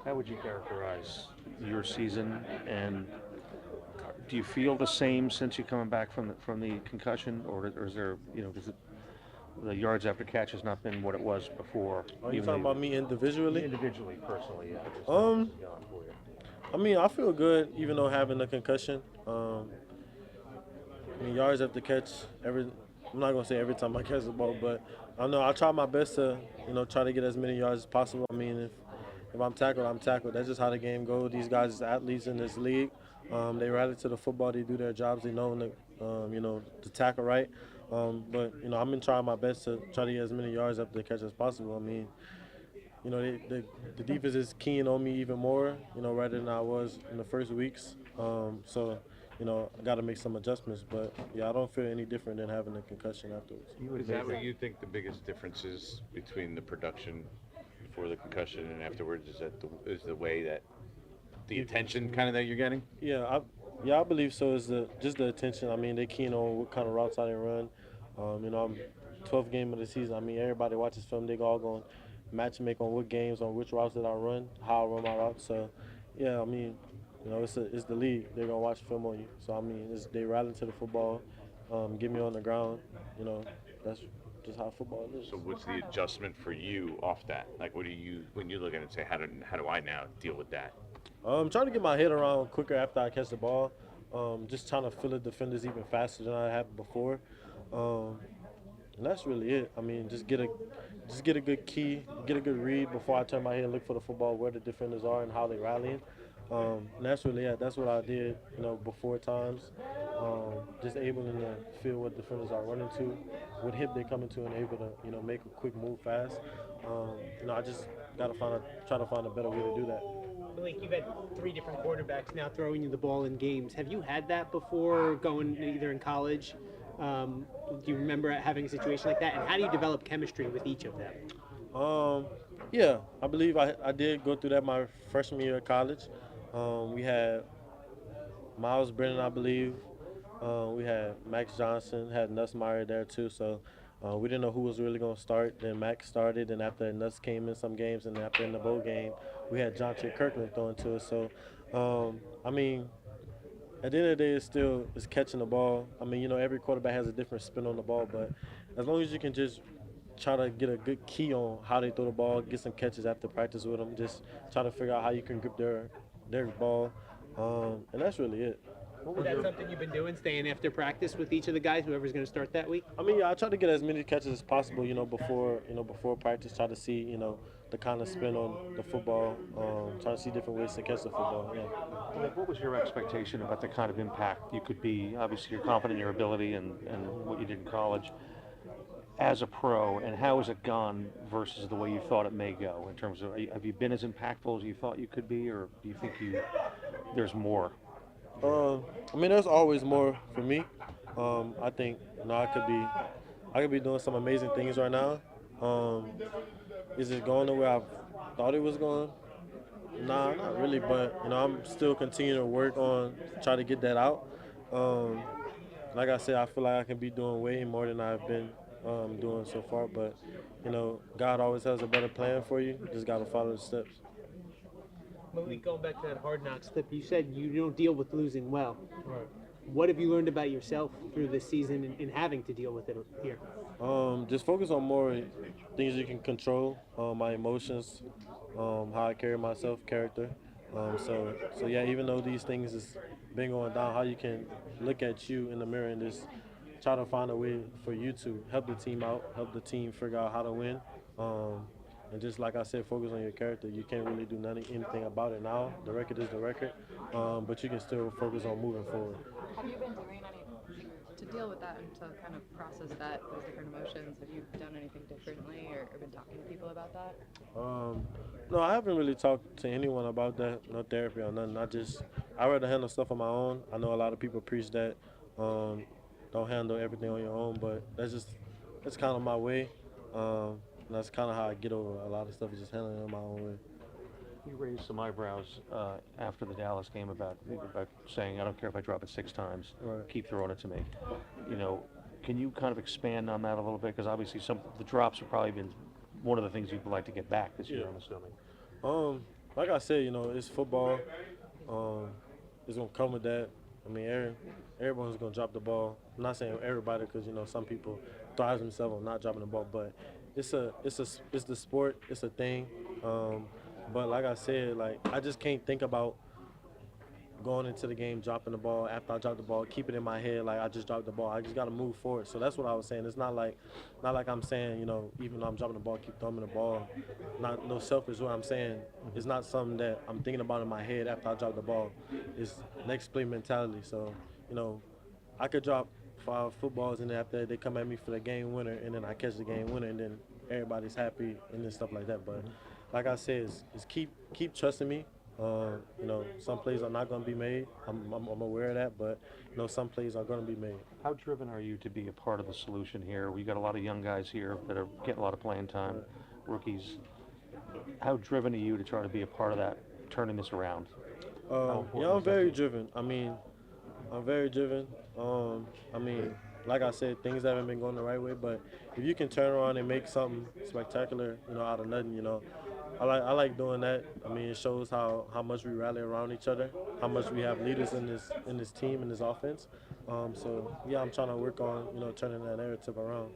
How would you characterize your season, and do you feel the same since you coming back from the concussion, or is there, because the yards after catch has not been what it was before, Are you even talking though about me individually? individually, personally, yeah, just how this Um, has gone for you? I mean, I feel good even though having a concussion. I mean, yards after catch. I'm not gonna say every time I catch the ball, but I know I try my best to, try to get as many yards as possible. I mean, if I'm tackled, I'm tackled. That's just how the game goes. These guys are athletes in this league. They rally to the football. They do their jobs. They know, to tackle right. But I'm gonna try my best to try to get as many yards after the catch as possible. I mean, the defense is keying on me even more, rather than I was in the first weeks. I got to make some adjustments. But yeah, I don't feel any different than having a concussion afterwards. You Is that admit what that. you think the biggest difference is between the production before the concussion and afterwards? Is the way that the attention kind of that you're getting? Yeah, I believe so. Is just the attention. I mean, they keen on what kind of routes I run. I'm 12th game of the season. I mean, everybody watches film. They all going match make on what games, on which routes that I run, how I run my routes. So, yeah, I mean, it's the league. They're gonna watch film on you. So I mean, they rally to the football, get me on the ground. You know, that's just how football is. So what's the adjustment for you off that? Like, what do you when you look at it and say, how do I now deal with that? Trying to get my head around quicker after I catch the ball. Just trying to fill the defenders even faster than I have before. Um, and that's really it. I mean, just get a good key, get a good read before I turn my head and look for the football, where the defenders are and how they rallying. And that's really it. That's what I did, before times. Just able to feel what defenders are running to, what hip they're coming to, and able to, make a quick move fast. I just gotta try to find a better way to do that. Malik, you've had three different quarterbacks now throwing you the ball in games. Have you had that before, going either in college? Do you remember having a situation like that? And how do you develop chemistry with each of them? Um, yeah, I believe I did go through that my freshman year of college. We had Miles Brennan, I believe. We had Max Johnson, had Nussmeyer there too. So we didn't know who was really going to start. Then Max started, and after Nuss came in some games, and after in the bowl game, we had Jonte Kirkland throwing to us. So, I mean, at the end of the day, it's catching the ball. I mean, every quarterback has a different spin on the ball, but as long as you can just try to get a good key on how they throw the ball, get some catches after practice with them, just try to figure out how you can grip their ball, and that's really it. Is that something you've been doing, staying after practice with each of the guys, whoever's going to start that week? I mean, yeah, I try to get as many catches as possible, before practice. Try to see, the kind of spin on the football. Try to see different ways to catch the football. Yeah. Like, what was your expectation about the kind of impact you could be? Obviously, you're confident in your ability and what you did in college as a pro, and how has it gone versus the way you thought it may go? In terms of, have you been as impactful as you thought you could be, or do you think there's more? I mean, there's always more for me. I think I could be doing some amazing things right now. Um, is it going the way I thought it was going? Nah, not really. But I'm still continuing to work on try to get that out. Um, like I said, I feel like I can be doing way more than I've been doing so far. But God always has a better plan for you. Just gotta follow the steps. Malik, going back to that hard knocks clip, you said you don't deal with losing well. Right. What have you learned about yourself through this season in having to deal with it here? Just focus on more things you can control. My emotions, how I carry myself, character. So yeah. Even though these things has been going down, how you can look at you in the mirror and just try to find a way for you to help the team out, help the team figure out how to win. Um, and just like I said, focus on your character. You can't really do anything about it now. The record is the record, but you can still focus on moving forward. Have you been doing anything to deal with that and to kind of process that, those different emotions? Have you done anything differently or been talking to people about that? Um, no, I haven't really talked to anyone about that. No therapy or nothing. I rather handle stuff on my own. I know a lot of people preach that. Um, don't handle everything on your own, but that's kind of my way. And that's kind of how I get over a lot of stuff. Is just handling it on my own way. You raised some eyebrows after the Dallas game about saying, "I don't care if I drop it 6 times, Right. keep throwing it to me." You know, can you kind of expand on that a little bit? Because obviously, some the drops have probably been one of the things you'd like to get back this year. Yeah. I'm assuming. Um, like I said, it's football. It's gonna come with that. I mean, everyone's gonna drop the ball. I'm not saying everybody, because some people thrive themselves on not dropping the ball, but it's the sport. It's a thing. But like I said, like I just can't think about going into the game, dropping the ball. After I drop the ball, keep it in my head like I just dropped the ball. I just got to move forward. So that's what I was saying. It's not like I'm saying, even though I'm dropping the ball, keep throwing the ball. Not no selfish. What I'm saying, it's not something that I'm thinking about in my head after I drop the ball. It's next play mentality. So I could drop 5 footballs, and then after that, they come at me for the game winner, and then I catch the game winner, and then everybody's happy and then stuff like that. But like I said, is keep trusting me. Some plays are not going to be made. I'm aware of that, but some plays are going to be made. How driven are you to be a part of the solution here? We got a lot of young guys here that are getting a lot of playing time, rookies. How driven are you to try to be a part of that, turning this around? I'm very driven. I'm very driven. Like I said, things haven't been going the right way, but if you can turn around and make something spectacular, out of nothing, I like doing that. It shows how much we rally around each other, how much we have leaders in this team, in this offense. I'm trying to work on, turning that narrative around.